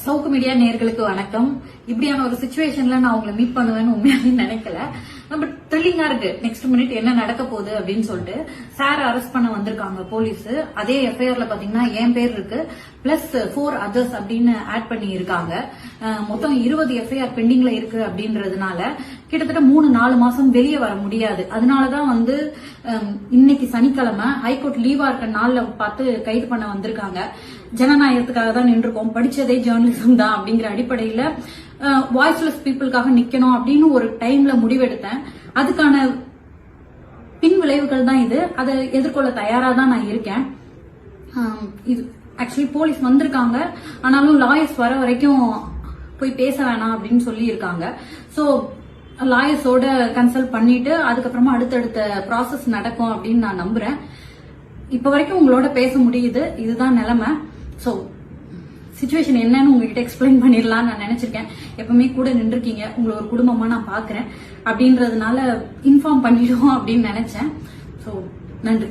சவுக்கு media நேயர்களுக்கு வணக்கம். இப்படியான ஒரு சிச்சுவேஷன்ல நான் உங்களை மீட் பண்ணுவேன்னு உண்மையாவே நினைக்கல. பட் த்ரில்லிங்கா இருக்கு. நெக்ஸ்ட் மினிட் என்ன நடக்க போகுது அப்படின்னு சொல்லிட்டு சார் அரெஸ்ட் பண்ண வந்திருக்காங்க போலீஸ். அதே எஃப்ஐஆர்ல பாத்தீங்கன்னா என் பேர் இருக்கு, பிளஸ் 4 அதர்ஸ் அப்படின்னு ஆட் பண்ணி இருக்காங்க. மொத்தம் 20 எஃப்ஐஆர் பெண்டிங்ல இருக்கு அப்படின்றதுனால கிட்டத்தட்ட 3-4 மாசம் வெளியே வர முடியாது. அதனாலதான் இன்னைக்கு சனிக்கிழமை ஹைகோர்ட் லீவா இருக்க நாள்ல பார்த்து கைது பண்ண வந்திருக்காங்க. ஜனநாயகத்துக்காக தான் நின்றுருக்கோம், படிச்சதே ஜேர்னலிசம் தான் அப்படிங்கிற அடிப்படையில வாய்ஸ்லெஸ் பீப்புளுக்காக நிக்கணும் அப்படின்னு ஒரு டைம்ல முடிவெடுத்தேன். அதுக்கான பின் விளைவுகள் தான் இது. அதை எதிர்கொள்ள தயாரா தான் நான் இருக்கேன். இது ஆக்சுவலி போலீஸ் வந்திருக்காங்க, ஆனாலும் லாயர்ஸ் வர வரைக்கும் போய் பேச வேணாம் அப்படின்னு சொல்லி இருக்காங்க. சோ லாயர்ஸோட கன்சல்ட் பண்ணிட்டு அதுக்கப்புறமா அடுத்தடுத்த ப்ராசஸ் நடக்கும் அப்படின்னு நான் நம்புறேன். இப்ப வரைக்கும் உங்களோட பேச முடியுது, இதுதான் நிலைமை. சோ சிச்சுவேஷன் என்னன்னு உங்ககிட்ட எக்ஸ்பிளைன் பண்ணிடலாம்னு நான் நினைச்சிருக்கேன். எப்பவுமே கூட நின்றுருக்கீங்க, உங்களை ஒரு குடும்பமா நான் பாக்குறேன் அப்படின்றதுனால இன்ஃபார்ம் பண்ணிடுவோம் அப்படின்னு நினைச்சேன். சோ நன்றி.